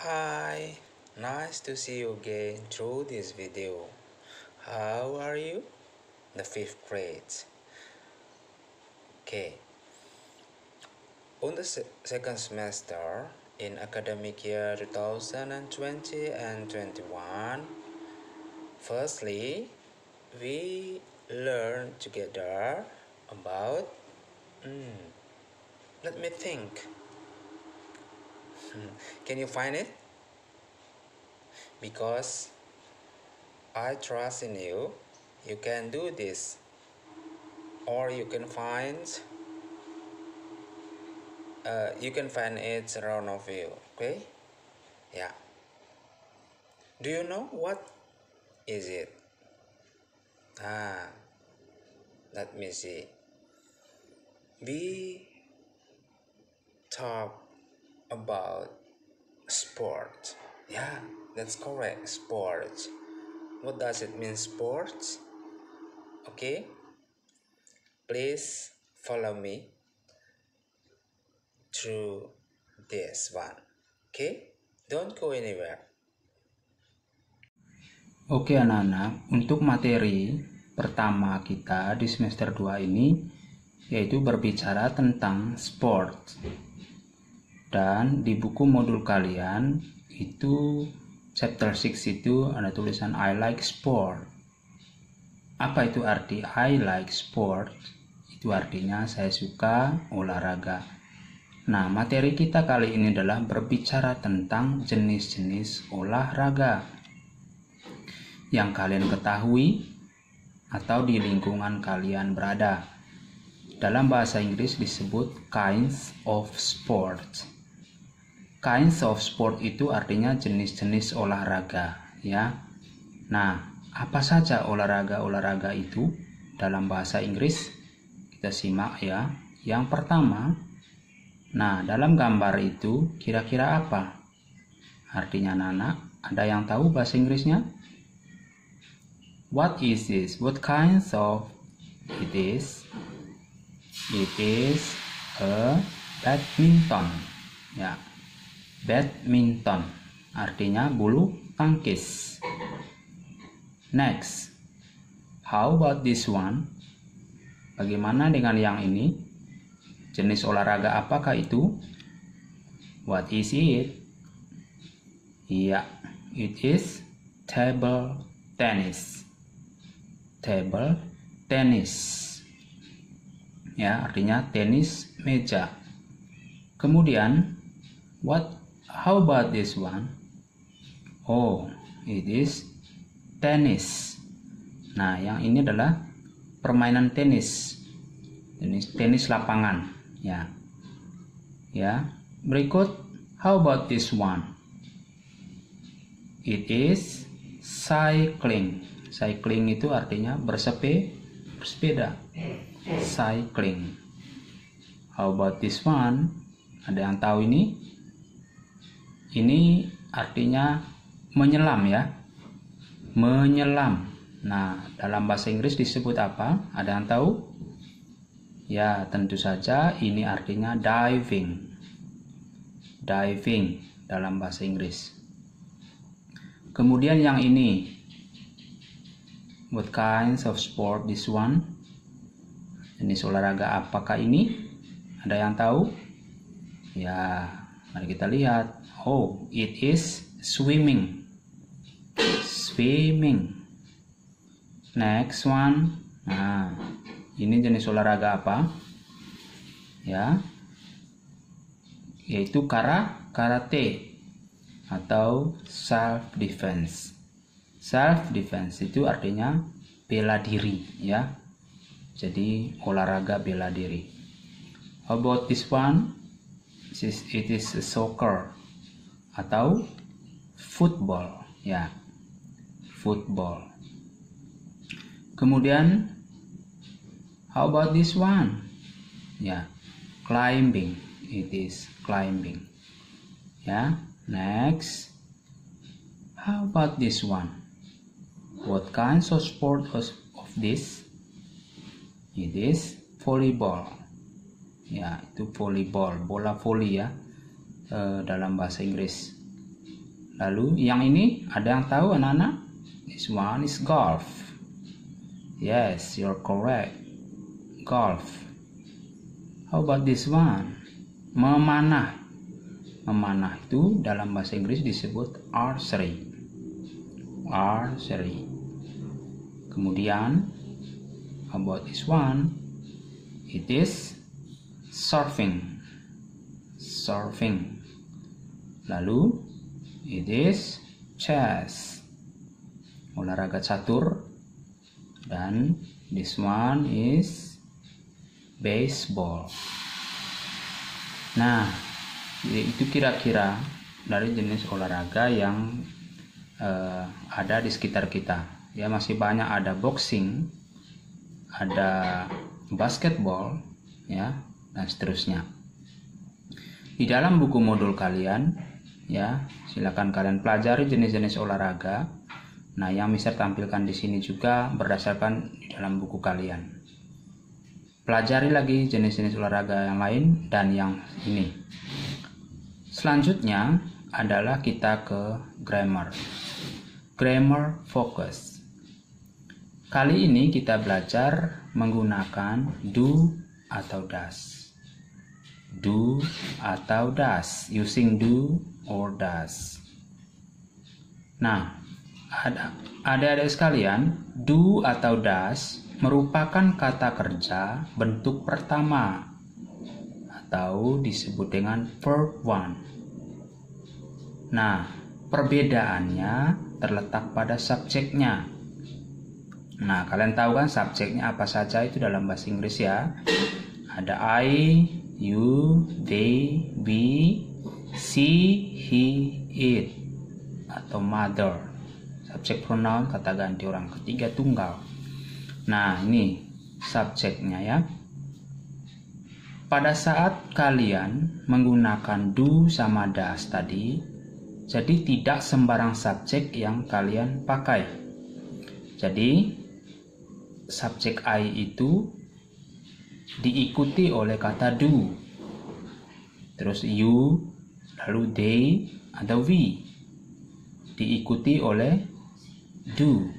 Hi, nice to see you again through this video. How are you? The fifth grade. Okay. On the second semester in academic year 2020 and 21, firstly, we learn together about, let me think. Can you find it? Because I trust in you, you can do this, or you can find it around of you. Okay, yeah. Do you know what is it? Let me see. We talk about sport. Yeah, that's correct. Sports. What does it mean, sports? Okay, please follow me through this one. Okay, don't go anywhere. Oke anak-anak, untuk materi pertama kita di semester 2 ini yaitu berbicara tentang sport. Dan di buku modul kalian itu chapter 6 itu ada tulisan I like sport. Apa itu arti I like sport? Itu artinya saya suka olahraga. Nah, materi kita kali ini adalah berbicara tentang jenis-jenis olahraga yang kalian ketahui atau di lingkungan kalian berada. Dalam bahasa Inggris disebut kinds of sport. Kinds of sport itu artinya jenis-jenis olahraga, ya. Nah, apa saja olahraga-olahraga itu dalam bahasa Inggris? Kita simak ya. Yang pertama, nah dalam gambar itu kira-kira apa? Artinya anak-anak, ada yang tahu bahasa Inggrisnya? What is this? What kinds of it is? It is a badminton. Ya, badminton artinya bulu tangkis. Next, how about this one? Bagaimana dengan yang ini? Jenis olahraga apakah itu? What is it? Ya, it is table tennis. Table tennis, ya, artinya tenis meja. Kemudian, how about this one? Oh, it is tennis. Nah, yang ini adalah permainan tenis lapangan, ya. Berikut, how about this one? It is cycling. Cycling itu artinya bersepeda. Cycling. How about this one? Ada yang tahu ini? Ini artinya menyelam, ya. Menyelam. Nah, dalam bahasa Inggris disebut apa? Ada yang tahu? Ya, tentu saja ini artinya diving. Diving dalam bahasa Inggris. Kemudian yang ini, what kinds of sport this one? Jenis olahraga apakah ini? Ada yang tahu? Ya, mari kita lihat. Oh, it is swimming. Swimming. Next one. Nah, ini jenis olahraga apa? Ya, yaitu karate atau self defense. Self defense itu artinya bela diri, ya. Jadi olahraga bela diri. How about this one? It is soccer atau football, ya. Football. Kemudian how about this one? Ya, climbing. It is climbing. Ya. Next. How about this one? What kinds of sport of this? It is volleyball. Ya, itu volleyball, bola voli, ya, dalam bahasa Inggris. Lalu yang ini ada yang tahu anak-anak? This one is golf. Yes, you're correct. Golf. How about this one? Memanah. Memanah itu dalam bahasa Inggris disebut archery. Archery. Kemudian, how about this one? It is surfing. Surfing. Lalu, it is chess. Olahraga catur. Dan this one is baseball. Nah, itu kira-kira dari jenis olahraga yang ada di sekitar kita. Ya, masih banyak, ada boxing, ada basketball, ya, dan seterusnya. Di dalam buku modul kalian, ya, silakan kalian pelajari jenis-jenis olahraga. Nah, yang Mister tampilkan di sini juga berdasarkan di dalam buku kalian. Pelajari lagi jenis-jenis olahraga yang lain dan yang ini. Selanjutnya adalah kita ke grammar. Grammar focus. Kali ini kita belajar menggunakan do atau does. Do atau does. Using do or does. Nah, adik-adik sekalian, do atau does merupakan kata kerja bentuk pertama atau disebut dengan verb one. Nah, perbedaannya terletak pada subjeknya. Nah, kalian tahu kan subjeknya apa saja itu dalam bahasa Inggris ya? Ada I, you, they, we, she, he, it, atau mother. Subjek pronoun kata ganti orang ketiga tunggal. Nah, ini subjeknya ya. Pada saat kalian menggunakan do sama does tadi, jadi tidak sembarang subjek yang kalian pakai. Jadi, subjek I itu diikuti oleh kata do. Terus you, lalu they, atau we. Diikuti oleh do.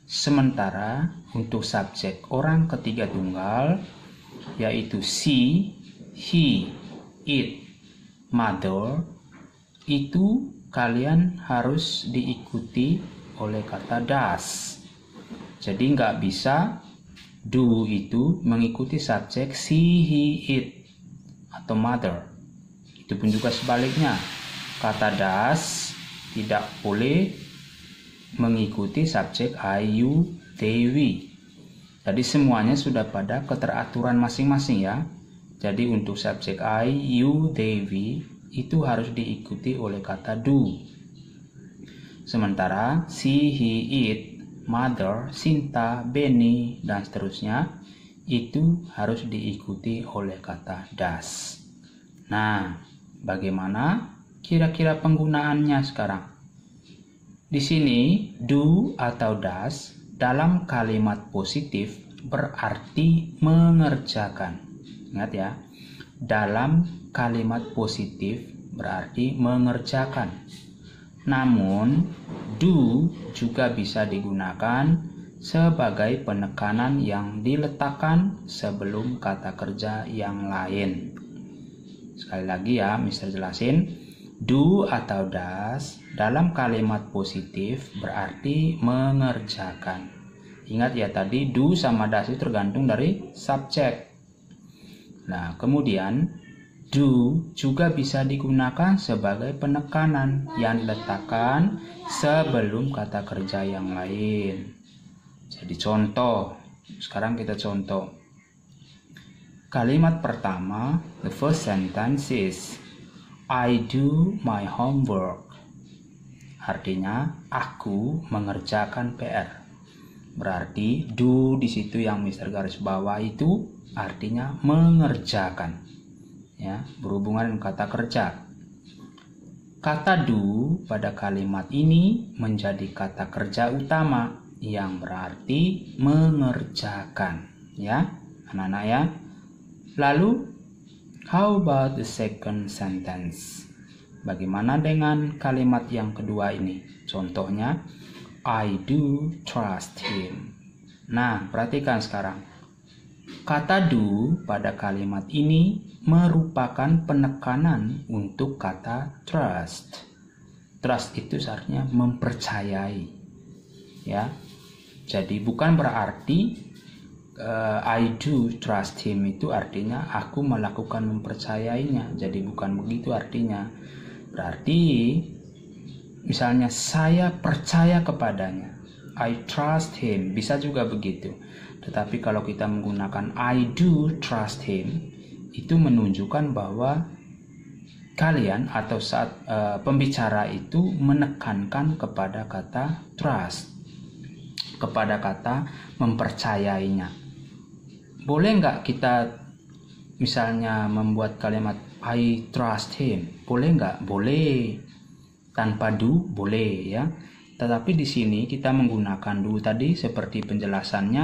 Sementara untuk subjek orang ketiga tunggal yaitu she, he, it, mother, itu kalian harus diikuti oleh kata does. Jadi nggak bisa do itu mengikuti subjek she, he, it, atau mother. Itu pun juga sebaliknya. Kata does tidak boleh mengikuti subjek I, you, they, we. Jadi semuanya sudah pada keteraturan masing-masing ya. Jadi untuk subjek I, you, they, we itu harus diikuti oleh kata do. Sementara she, he, it, mother, Sinta, Benny, dan seterusnya itu harus diikuti oleh kata does. Nah, bagaimana kira-kira penggunaannya sekarang? Di sini, do atau does dalam kalimat positif berarti mengerjakan. Ingat ya, dalam kalimat positif berarti mengerjakan. Namun, do juga bisa digunakan sebagai penekanan yang diletakkan sebelum kata kerja yang lain. Sekali lagi ya, Mister jelasin. Do atau does dalam kalimat positif berarti mengerjakan. Ingat ya tadi do sama does itu tergantung dari subjek. Nah, kemudian do juga bisa digunakan sebagai penekanan yang diletakkan sebelum kata kerja yang lain. Jadi contoh, sekarang kita contoh. Kalimat pertama, the first sentence is I do my homework. Artinya aku mengerjakan PR. Berarti do di situ yang Mister garis bawah itu artinya mengerjakan. Ya, berhubungan dengan kata kerja. Kata do pada kalimat ini menjadi kata kerja utama yang berarti mengerjakan, ya, anak-anak ya. Lalu how about the second sentence? Bagaimana dengan kalimat yang kedua ini? Contohnya, I do trust him. Nah, perhatikan sekarang. Kata do pada kalimat ini merupakan penekanan untuk kata trust. Trust itu artinya mempercayai. Ya. Jadi bukan berarti I do trust him itu artinya aku melakukan mempercayainya. Jadi bukan begitu artinya. Berarti misalnya saya percaya kepadanya, I trust him, bisa juga begitu. Tetapi kalau kita menggunakan I do trust him, itu menunjukkan bahwa kalian atau saat pembicara itu menekankan kepada kata trust, kepada kata mempercayainya. Boleh nggak kita misalnya membuat kalimat I trust him? Boleh nggak? Boleh. Tanpa do boleh ya. Tetapi di sini kita menggunakan do tadi seperti penjelasannya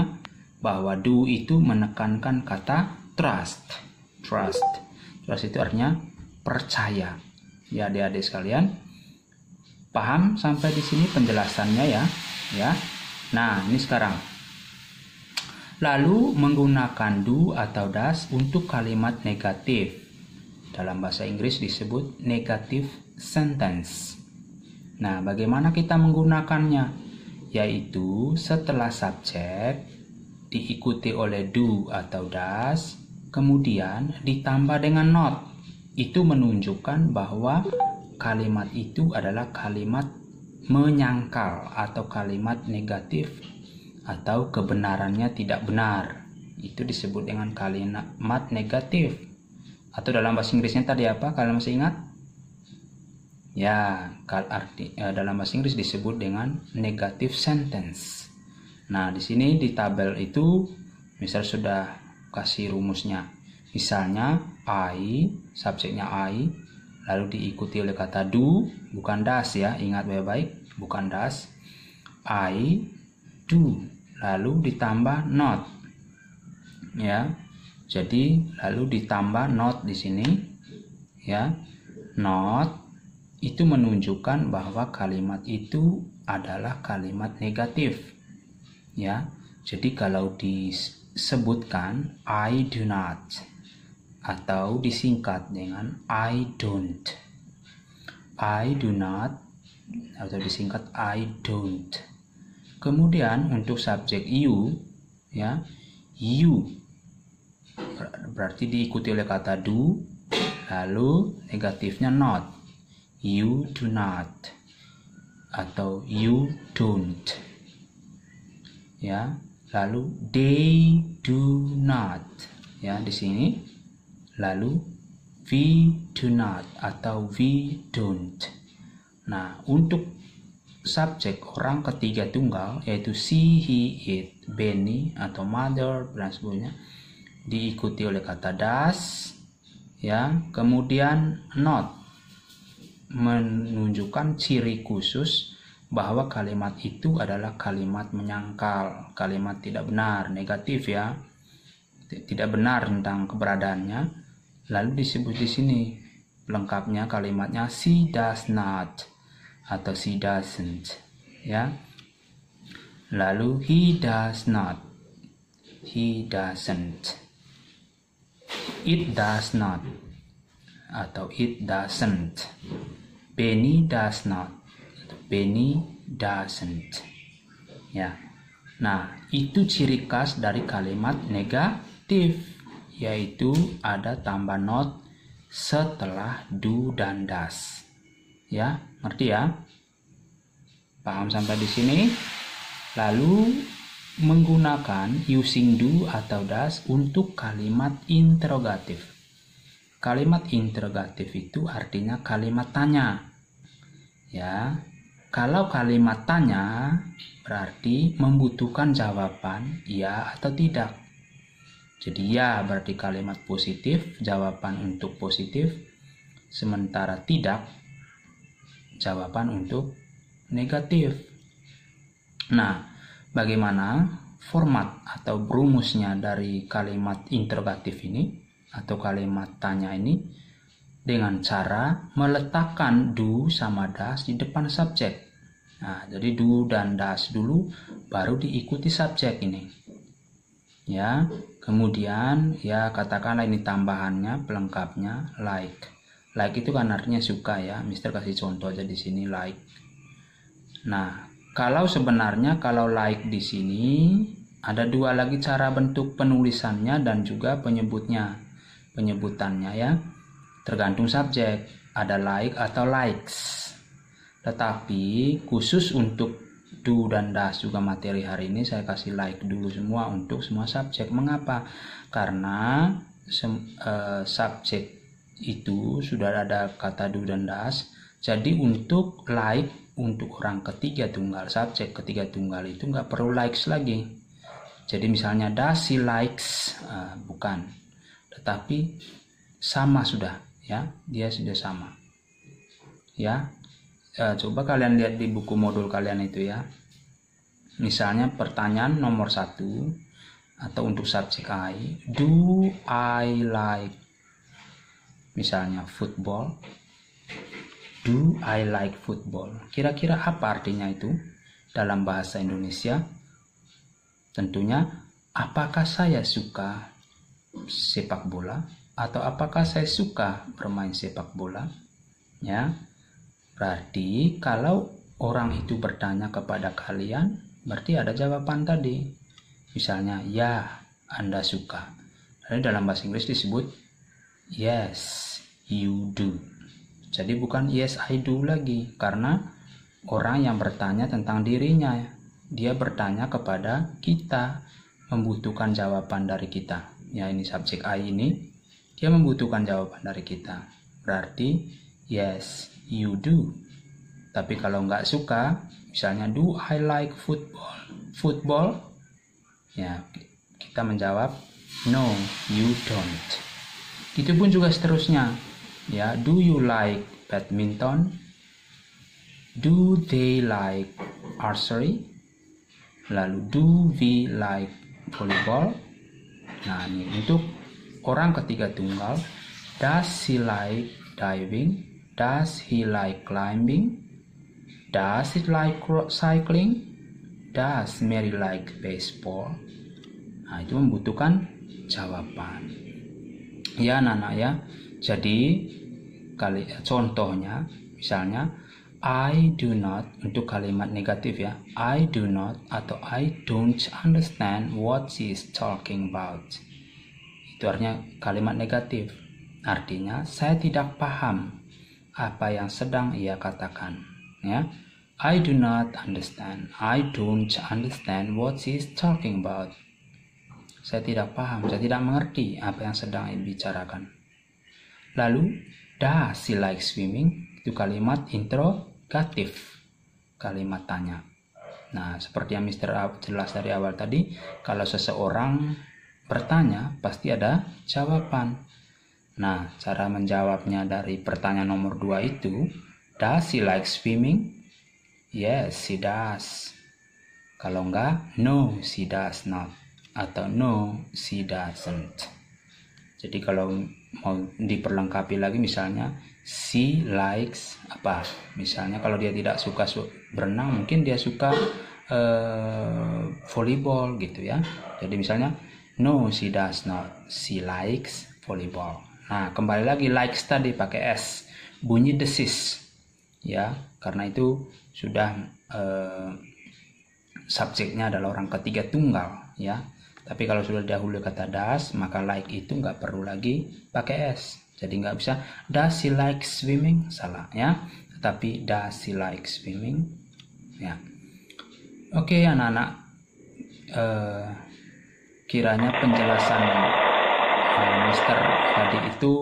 bahwa do itu menekankan kata trust. Trust. Trust itu artinya percaya. Ya adik-adik sekalian, paham sampai di sini penjelasannya ya? Ya. Nah, ini sekarang. Lalu menggunakan do atau does untuk kalimat negatif. Dalam bahasa Inggris disebut negative sentence. Nah, bagaimana kita menggunakannya? Yaitu setelah subjek diikuti oleh do atau does, kemudian ditambah dengan not. Itu menunjukkan bahwa kalimat itu adalah kalimat menyangkal atau kalimat negatif atau kebenarannya tidak benar. Itu disebut dengan kalimat negatif. Atau dalam bahasa Inggrisnya tadi apa? Kalian masih ingat? Ya, dalam bahasa Inggris disebut dengan negative sentence. Nah, di sini di tabel itu misal sudah kasih rumusnya. Misalnya I, subjeknya I, lalu diikuti oleh kata do, bukan does ya, ingat baik-baik, bukan does. I do, lalu ditambah not. Ya. Jadi lalu ditambah not di sini ya. Not itu menunjukkan bahwa kalimat itu adalah kalimat negatif. Ya. Jadi kalau disebutkan I do not atau disingkat dengan I don't. I do not atau disingkat I don't. Kemudian untuk subjek you ya, you berarti diikuti oleh kata do, lalu negatifnya not. You do not atau you don't. Ya, lalu they do not. Ya, di sini lalu we do not atau we don't. Nah, untuk subjek orang ketiga tunggal yaitu she, he, it, Benny atau mother dan sebagainya diikuti oleh kata does ya, kemudian not menunjukkan ciri khusus bahwa kalimat itu adalah kalimat menyangkal, kalimat tidak benar, negatif ya, tidak benar tentang keberadaannya. Lalu disebut di sini lengkapnya kalimatnya she does not atau she doesn't ya. Lalu he does not, he doesn't, it does not atau it doesn't, Benny does not, Benny doesn't ya. Nah, itu ciri khas dari kalimat negatif, yaitu ada tambah not setelah do dan does ya. Ngerti ya? Paham sampai di sini? Lalu menggunakan using do atau does untuk kalimat interrogatif. Kalimat interrogatif itu artinya kalimat tanya. Ya. Kalau kalimat tanya berarti membutuhkan jawaban ya atau tidak. Jadi ya berarti kalimat positif, jawaban untuk positif, sementara tidak jawaban untuk negatif. Nah, bagaimana format atau rumusnya dari kalimat interrogatif ini atau kalimat tanya ini? dengan cara meletakkan do sama das di depan subjek. Nah, jadi do dan das dulu, baru diikuti subjek ini. Ya, kemudian ya katakanlah ini tambahannya, pelengkapnya like. Like itu kan artinya suka ya. Mister kasih contoh aja di sini like. Nah, kalau like di sini ada dua lagi cara bentuk penulisannya dan juga penyebutannya ya. Tergantung subjek, ada like atau likes. Tetapi khusus untuk do dan das juga materi hari ini saya kasih like dulu semua untuk semua subjek. Mengapa? Karena subjek itu sudah ada kata do dan das. Jadi untuk like untuk orang ketiga tunggal, subjek ketiga tunggal itu nggak perlu likes lagi. Jadi misalnya does he likes, bukan. Tetapi sama sudah ya, dia sudah sama. Ya. Coba kalian lihat di buku modul kalian itu ya. Misalnya pertanyaan nomor 1 atau untuk subjek I, do I like misalnya football? Do I like football? Kira-kira apa artinya itu dalam bahasa Indonesia? Tentunya apakah saya suka sepak bola atau apakah saya suka bermain sepak bola? Ya. Berarti kalau orang itu bertanya kepada kalian, berarti ada jawaban tadi. Misalnya, ya, Anda suka. Lalu dalam bahasa Inggris disebut, yes, you do. Jadi bukan yes, I do lagi. Karena orang yang bertanya tentang dirinya, dia bertanya kepada kita, membutuhkan jawaban dari kita. Ya, ini subjek I ini, dia membutuhkan jawaban dari kita. Berarti, yes, you do. Tapi kalau nggak suka, misalnya do I like football? Ya, kita menjawab no, you don't. Itu pun juga seterusnya. Ya, do you like badminton? Do they like archery? Lalu do we like volleyball? Nah, ini untuk orang ketiga tunggal, does he like diving? Does he like climbing? Does he like cycling? Does Mary like baseball? Nah, itu membutuhkan jawaban. Ya, anak-anak ya. Jadi, contohnya, misalnya, I do not, untuk kalimat negatif ya. I do not atau I don't understand what she is talking about. Itu artinya kalimat negatif. Artinya, saya tidak paham apa yang sedang ia katakan, ya. I do not understand. I don't understand what she is talking about. Saya tidak paham, saya tidak mengerti apa yang sedang ia bicarakan. Lalu, does she like swimming? Itu kalimat interrogatif, kalimat tanya. Nah, seperti yang Mister jelas dari awal tadi, kalau seseorang bertanya, pasti ada jawaban. Nah, cara menjawabnya dari pertanyaan nomor 2 itu, does she like swimming? Yes, she does. Kalau enggak, no, she does not. Atau no, she doesn't. Jadi kalau mau diperlengkapi lagi, misalnya, she likes apa? Misalnya kalau dia tidak suka berenang, mungkin dia suka volleyball gitu ya. Jadi misalnya, no, she does not. She likes volleyball. Nah, kembali lagi likes tadi pakai S, bunyi desis, ya, karena itu sudah subjeknya adalah orang ketiga tunggal, ya. Tapi kalau sudah dahulu kata does, maka like itu nggak perlu lagi pakai S. Jadi nggak bisa does she like swimming, salah ya. Tetapi does she like swimming, ya. Oke, anak-anak, kiranya penjelasan Mister tadi itu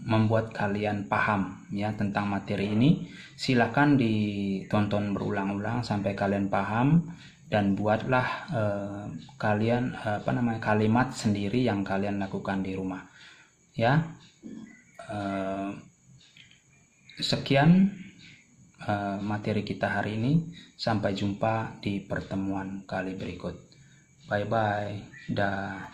membuat kalian paham ya tentang materi ini. Silakan ditonton berulang-ulang sampai kalian paham dan buatlah kalian kalimat sendiri yang kalian lakukan di rumah. Ya, sekian materi kita hari ini. Sampai jumpa di pertemuan kali berikut. Bye bye. Dah.